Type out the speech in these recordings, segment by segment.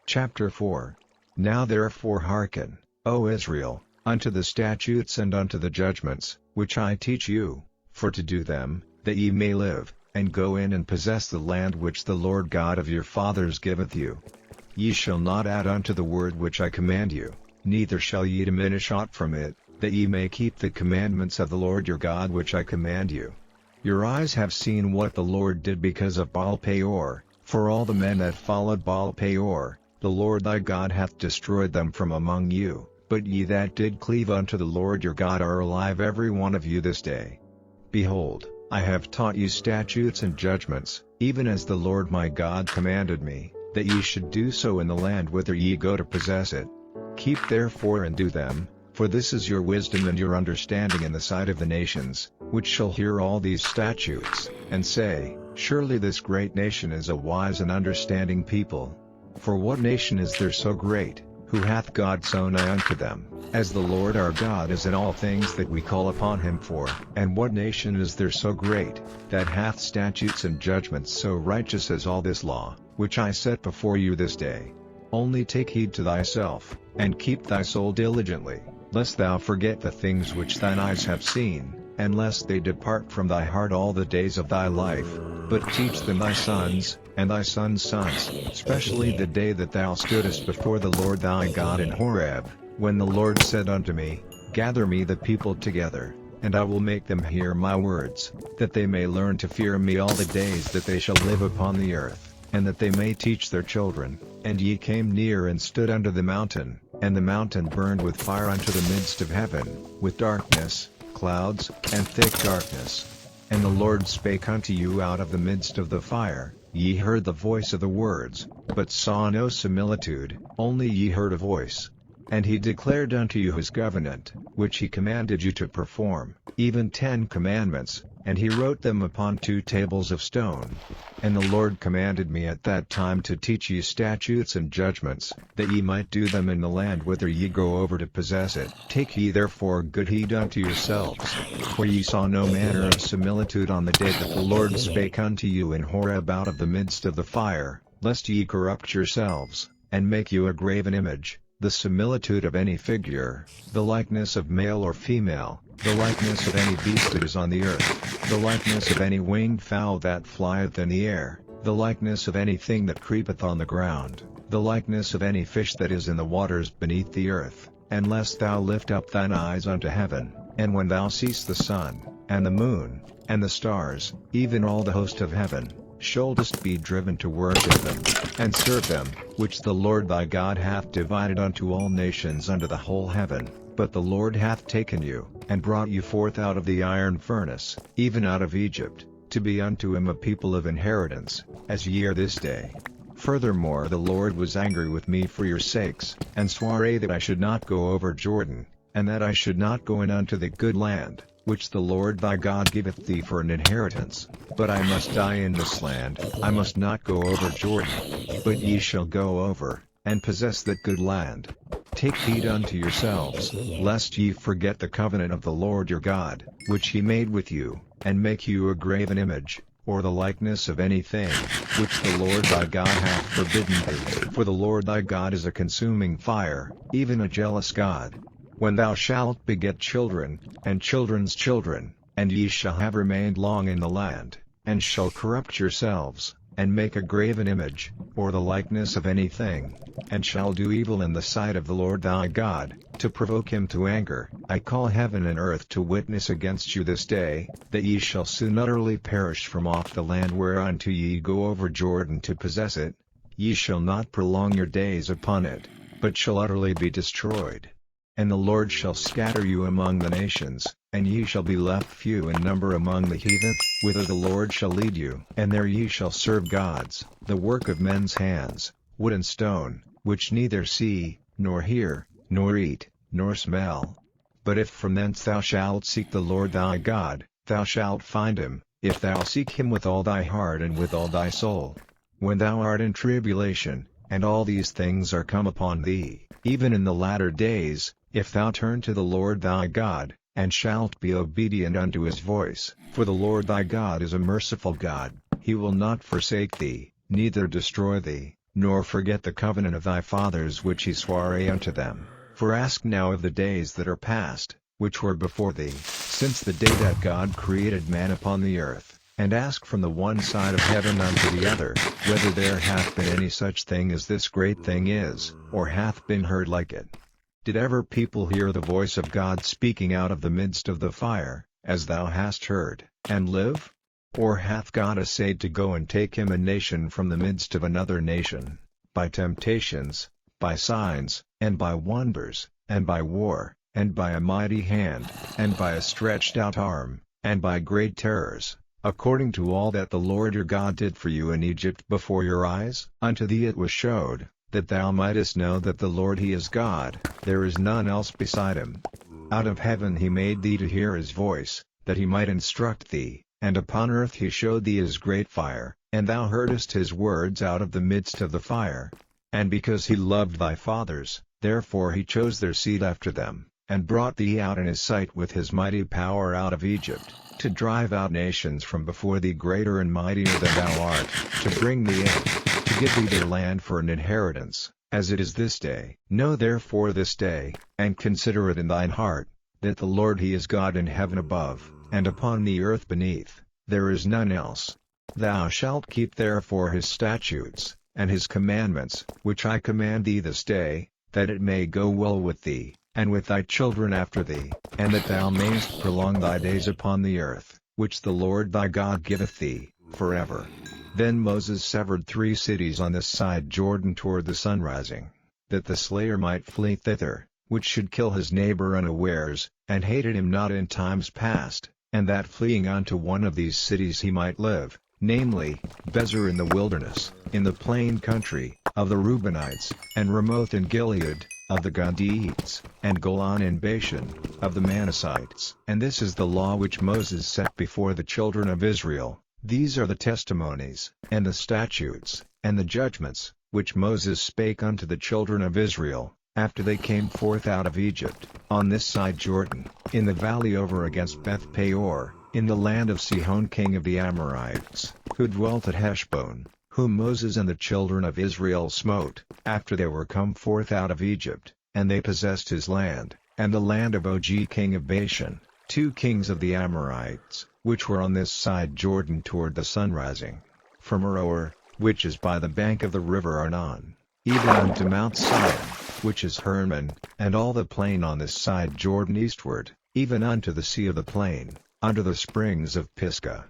Chapter 4. Now therefore hearken, O Israel, unto the statutes and unto the judgments, which I teach you, for to do them, that ye may live, and go in and possess the land which the Lord God of your fathers giveth you. Ye shall not add unto the word which I command you, neither shall ye diminish aught from it, that ye may keep the commandments of the Lord your God which I command you. Your eyes have seen what the Lord did because of Baal Peor, for all the men that followed Baal Peor, the Lord thy God hath destroyed them from among you, but ye that did cleave unto the Lord your God are alive every one of you this day. Behold, I have taught you statutes and judgments, even as the Lord my God commanded me, that ye should do so in the land whither ye go to possess it. Keep therefore and do them, for this is your wisdom and your understanding in the sight of the nations, which shall hear all these statutes, and say, Surely this great nation is a wise and understanding people. For what nation is there so great, who hath God so nigh unto them, as the Lord our God is in all things that we call upon him for? And what nation is there so great, that hath statutes and judgments so righteous as all this law, which I set before you this day? Only take heed to thyself, and keep thy soul diligently, lest thou forget the things which thine eyes have seen, and lest they depart from thy heart all the days of thy life, but teach them thy sons, and thy sons' sons, especially the day that thou stoodest before the Lord thy God in Horeb, when the Lord said unto me, Gather me the people together, and I will make them hear my words, that they may learn to fear me all the days that they shall live upon the earth, and that they may teach their children. And ye came near and stood under the mountain, and the mountain burned with fire unto the midst of heaven, with darkness, clouds, and thick darkness. And the Lord spake unto you out of the midst of the fire. Ye heard the voice of the words, but saw no similitude, only ye heard a voice. And he declared unto you his covenant, which he commanded you to perform, even 10 commandments, and he wrote them upon 2 tables of stone. And the Lord commanded me at that time to teach ye statutes and judgments, that ye might do them in the land whither ye go over to possess it. Take ye therefore good heed unto yourselves, for ye saw no manner of similitude on the day that the Lord spake unto you in Horeb out of the midst of the fire, lest ye corrupt yourselves, and make you a graven image, the similitude of any figure, the likeness of male or female, the likeness of any beast that is on the earth, the likeness of any winged fowl that flieth in the air, the likeness of anything that creepeth on the ground, the likeness of any fish that is in the waters beneath the earth. And lest thou lift up thine eyes unto heaven, and when thou seest the sun, and the moon, and the stars, even all the host of heaven, shouldest be driven to worship them, and serve them, which the Lord thy God hath divided unto all nations under the whole heaven. But the Lord hath taken you, and brought you forth out of the iron furnace, even out of Egypt, to be unto him a people of inheritance, as ye are this day. Furthermore the Lord was angry with me for your sakes, and sware that I should not go over Jordan, and that I should not go in unto the good land, which the Lord thy God giveth thee for an inheritance. But I must die in this land, I must not go over Jordan. But ye shall go over, and possess that good land. Take heed unto yourselves, lest ye forget the covenant of the Lord your God, which he made with you, and make you a graven image, or the likeness of anything, which the Lord thy God hath forbidden thee. For the Lord thy God is a consuming fire, even a jealous God. When thou shalt beget children, and children's children, and ye shall have remained long in the land, and shall corrupt yourselves, and make a graven image, or the likeness of anything, and shall do evil in the sight of the Lord thy God, to provoke him to anger, I call heaven and earth to witness against you this day, that ye shall soon utterly perish from off the land whereunto ye go over Jordan to possess it. Ye shall not prolong your days upon it, but shall utterly be destroyed. And the Lord shall scatter you among the nations, and ye shall be left few in number among the heathen, whither the Lord shall lead you. And there ye shall serve gods, the work of men's hands, wood and stone, which neither see, nor hear, nor eat, nor smell. But if from thence thou shalt seek the Lord thy God, thou shalt find him, if thou seek him with all thy heart and with all thy soul. When thou art in tribulation, and all these things are come upon thee, even in the latter days, if thou turn to the Lord thy God, and shalt be obedient unto his voice, for the Lord thy God is a merciful God, he will not forsake thee, neither destroy thee, nor forget the covenant of thy fathers which he sware unto them. For ask now of the days that are past, which were before thee, since the day that God created man upon the earth, and ask from the one side of heaven unto the other, whether there hath been any such thing as this great thing is, or hath been heard like it. Did ever people hear the voice of God speaking out of the midst of the fire, as thou hast heard, and live? Or hath God essayed to go and take him a nation from the midst of another nation, by temptations, by signs, and by wonders, and by war, and by a mighty hand, and by a stretched out arm, and by great terrors, according to all that the Lord your God did for you in Egypt before your eyes? Unto thee it was showed, that thou mightest know that the Lord he is God, there is none else beside him. Out of heaven he made thee to hear his voice, that he might instruct thee, and upon earth he showed thee his great fire, and thou heardest his words out of the midst of the fire. And because he loved thy fathers, therefore he chose their seed after them, and brought thee out in his sight with his mighty power out of Egypt, to drive out nations from before thee greater and mightier than thou art, to bring thee in, to give thee their land for an inheritance, as it is this day. Know therefore this day, and consider it in thine heart, that the Lord he is God in heaven above, and upon the earth beneath, there is none else. Thou shalt keep therefore his statutes, and his commandments, which I command thee this day, that it may go well with thee, and with thy children after thee, and that thou mayest prolong thy days upon the earth, which the Lord thy God giveth thee, forever. Then Moses severed 3 cities on this side Jordan toward the sunrising, that the slayer might flee thither, which should kill his neighbor unawares, and hated him not in times past, and that fleeing unto one of these cities he might live, namely, Bezer in the wilderness, in the plain country, of the Reubenites, and Ramoth in Gilead, of the Gadiites, and Golan in Bashan, of the Manassites. And this is the law which Moses set before the children of Israel. These are the testimonies, and the statutes, and the judgments, which Moses spake unto the children of Israel, after they came forth out of Egypt, on this side Jordan, in the valley over against Beth Peor, in the land of Sihon king of the Amorites, who dwelt at Heshbon, whom Moses and the children of Israel smote, after they were come forth out of Egypt, and they possessed his land, and the land of Og king of Bashan, 2 kings of the Amorites, which were on this side Jordan toward the sunrising, from Aroer, which is by the bank of the river Arnon, even unto Mount Sion, which is Hermon, and all the plain on this side Jordan eastward, even unto the sea of the plain, unto the springs of Pisgah.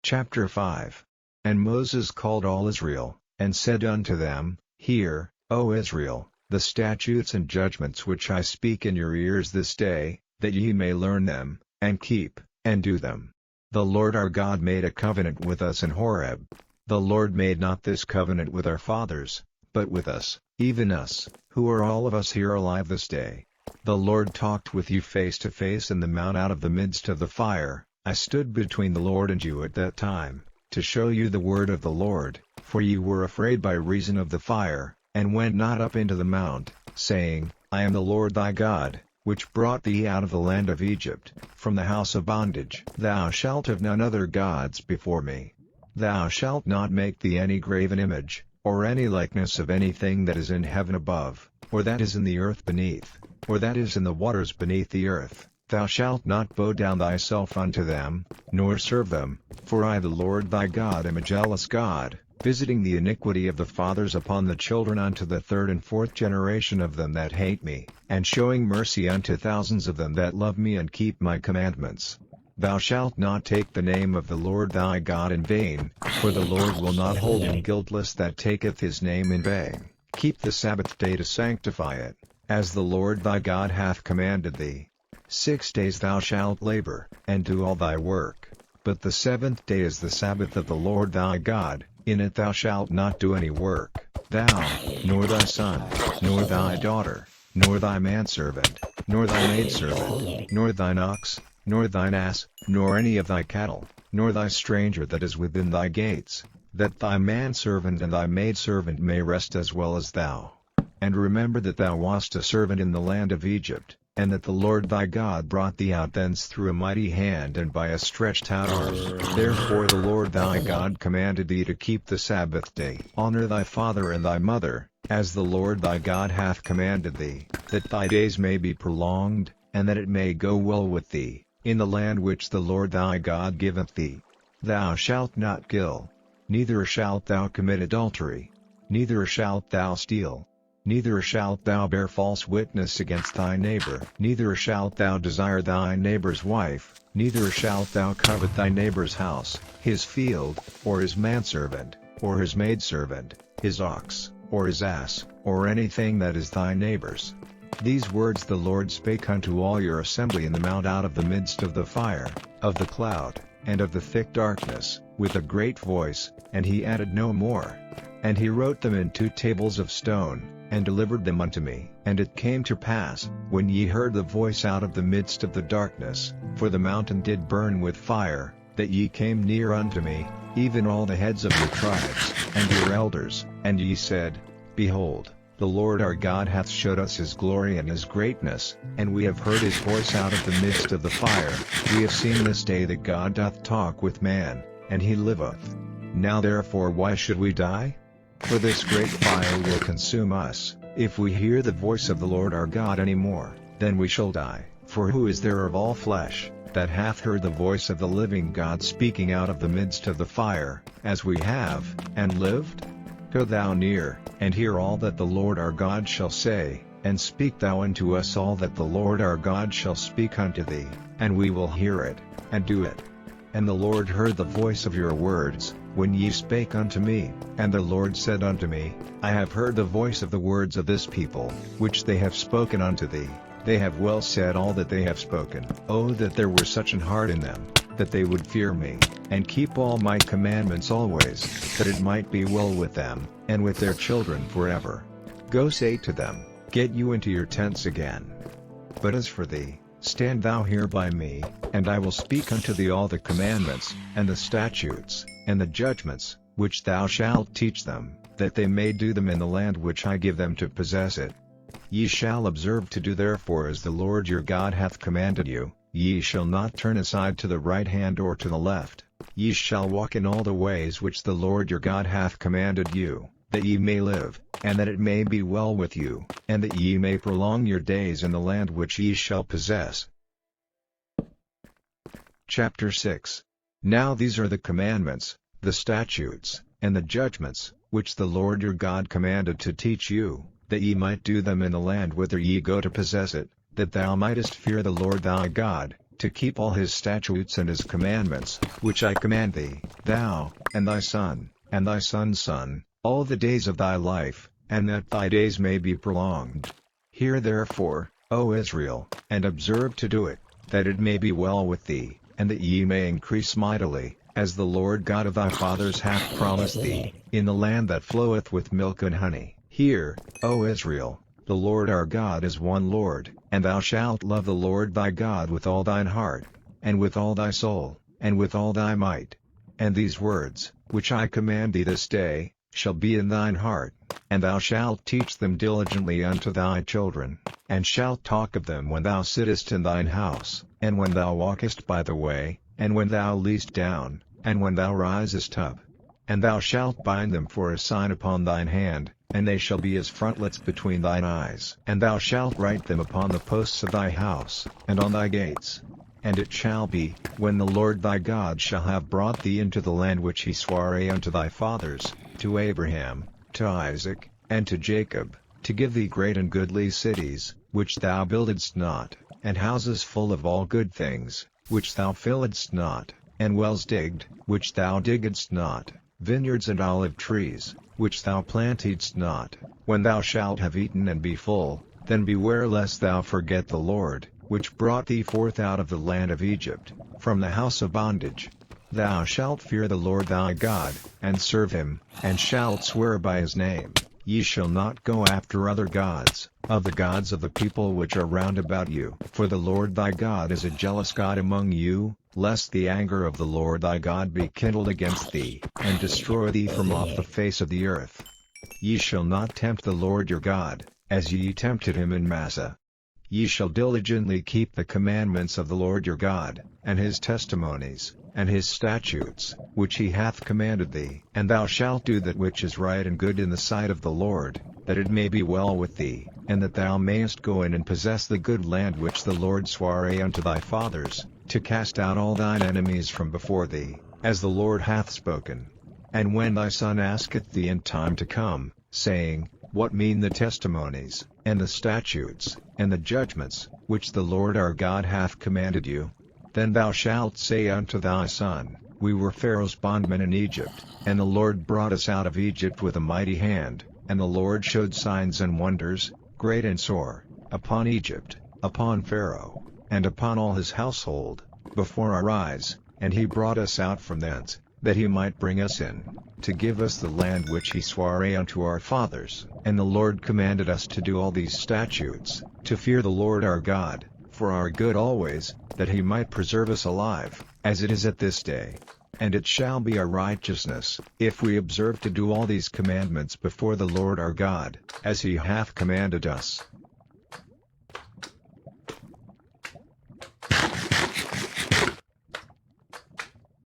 Chapter 5. And Moses called all Israel, and said unto them, Hear, O Israel, the statutes and judgments which I speak in your ears this day, that ye may learn them, and keep, and do them. The Lord our God made a covenant with us in Horeb. The Lord made not this covenant with our fathers, but with us, even us, who are all of us here alive this day. The Lord talked with you face to face in the mount out of the midst of the fire. I stood between the Lord and you at that time, to show you the word of the Lord, for ye were afraid by reason of the fire, and went not up into the mount, saying, I am the Lord thy God, which brought thee out of the land of Egypt, from the house of bondage. Thou shalt have none other gods before me. Thou shalt not make thee any graven image, or any likeness of anything that is in heaven above, or that is in the earth beneath, or that is in the waters beneath the earth. Thou shalt not bow down thyself unto them, nor serve them, for I the Lord thy God am a jealous God, visiting the iniquity of the fathers upon the children unto the 3rd and 4th generation of them that hate me, and showing mercy unto thousands of them that love me and keep my commandments. Thou shalt not take the name of the Lord thy God in vain, for the Lord will not hold him guiltless that taketh his name in vain. Keep the Sabbath day to sanctify it, as the Lord thy God hath commanded thee. 6 days thou shalt labor, and do all thy work, but the 7th day is the Sabbath of the Lord thy God. In it thou shalt not do any work, thou, nor thy son, nor thy daughter, nor thy manservant, nor thy maidservant, nor thine ox, nor thine ass, nor any of thy cattle, nor thy stranger that is within thy gates, that thy manservant and thy maidservant may rest as well as thou. And remember that thou wast a servant in the land of Egypt, and that the Lord thy God brought thee out thence through a mighty hand and by a stretched out arm. Therefore the Lord thy God commanded thee to keep the Sabbath day. Honor thy father and thy mother, as the Lord thy God hath commanded thee, that thy days may be prolonged, and that it may go well with thee, in the land which the Lord thy God giveth thee. Thou shalt not kill. Neither shalt thou commit adultery. Neither shalt thou steal. Neither shalt thou bear false witness against thy neighbor. Neither shalt thou desire thy neighbor's wife. Neither shalt thou covet thy neighbor's house, his field, or his manservant, or his maidservant, his ox, or his ass, or anything that is thy neighbor's. These words the Lord spake unto all your assembly in the mount out of the midst of the fire, of the cloud, and of the thick darkness, with a great voice, and he added no more. And he wrote them in 2 tables of stone, and delivered them unto me. And it came to pass, when ye heard the voice out of the midst of the darkness, for the mountain did burn with fire, that ye came near unto me, even all the heads of your tribes, and your elders, and ye said, Behold, the Lord our God hath showed us his glory and his greatness, and we have heard his voice out of the midst of the fire. We have seen this day that God doth talk with man, and he liveth. Now therefore why should we die? For this great fire will consume us. If we hear the voice of the Lord our God any more, then we shall die. For who is there of all flesh, that hath heard the voice of the living God speaking out of the midst of the fire, as we have, and lived? Go thou near, and hear all that the Lord our God shall say, and speak thou unto us all that the Lord our God shall speak unto thee, and we will hear it, and do it. And the Lord heard the voice of your words, when ye spake unto me, and the Lord said unto me, I have heard the voice of the words of this people, which they have spoken unto thee. They have well said all that they have spoken. Oh, that there were such an heart in them, that they would fear me, and keep all my commandments always, that it might be well with them, and with their children forever. Go say to them, Get you into your tents again. But as for thee, stand thou here by me, and I will speak unto thee all the commandments, and the statutes, and the judgments, which thou shalt teach them, that they may do them in the land which I give them to possess it. Ye shall observe to do therefore as the Lord your God hath commanded you. Ye shall not turn aside to the right hand or to the left. Ye shall walk in all the ways which the Lord your God hath commanded you, that ye may live, and that it may be well with you, and that ye may prolong your days in the land which ye shall possess. Chapter 6. Now these are the commandments, the statutes, and the judgments, which the Lord your God commanded to teach you, that ye might do them in the land whither ye go to possess it, that thou mightest fear the Lord thy God, to keep all his statutes and his commandments, which I command thee, thou, and thy son, and thy son's son, all the days of thy life, and that thy days may be prolonged. Hear therefore, O Israel, and observe to do it, that it may be well with thee, and that ye may increase mightily, as the Lord God of thy fathers hath promised thee, in the land that floweth with milk and honey. Hear, O Israel, the Lord our God is one Lord, and thou shalt love the Lord thy God with all thine heart, and with all thy soul, and with all thy might. And these words, which I command thee this day, shall be in thine heart, and thou shalt teach them diligently unto thy children, and shalt talk of them when thou sittest in thine house, and when thou walkest by the way, and when thou liest down, and when thou risest up. And thou shalt bind them for a sign upon thine hand, and they shall be as frontlets between thine eyes. And thou shalt write them upon the posts of thy house, and on thy gates. And it shall be, when the Lord thy God shall have brought thee into the land which he sware unto thy fathers, to Abraham, to Isaac, and to Jacob, to give thee great and goodly cities, which thou buildedst not, and houses full of all good things, which thou filledst not, and wells digged, which thou diggedst not, vineyards and olive trees, which thou plantedst not. When thou shalt have eaten and be full, then beware lest thou forget the Lord, which brought thee forth out of the land of Egypt, from the house of bondage. Thou shalt fear the Lord thy God, and serve him, and shalt swear by his name. Ye shall not go after other gods, of the gods of the people which are round about you. For the Lord thy God is a jealous God among you, lest the anger of the Lord thy God be kindled against thee, and destroy thee from off the face of the earth. Ye shall not tempt the Lord your God, as ye tempted him in Massah. Ye shall diligently keep the commandments of the Lord your God, and his testimonies, and his statutes, which he hath commanded thee. And thou shalt do that which is right and good in the sight of the Lord, that it may be well with thee, and that thou mayest go in and possess the good land which the Lord sware unto thy fathers, to cast out all thine enemies from before thee, as the Lord hath spoken. And when thy son asketh thee in time to come, saying, What mean the testimonies, and the statutes, and the judgments, which the Lord our God hath commanded you? Then thou shalt say unto thy son, We were Pharaoh's bondmen in Egypt, and the Lord brought us out of Egypt with a mighty hand, and the Lord showed signs and wonders, great and sore, upon Egypt, upon Pharaoh, and upon all his household, before our eyes, and he brought us out from thence, that he might bring us in, to give us the land which he sware unto our fathers. And the Lord commanded us to do all these statutes, to fear the Lord our God, for our good always, that he might preserve us alive, as it is at this day. And it shall be our righteousness, if we observe to do all these commandments before the Lord our God, as he hath commanded us.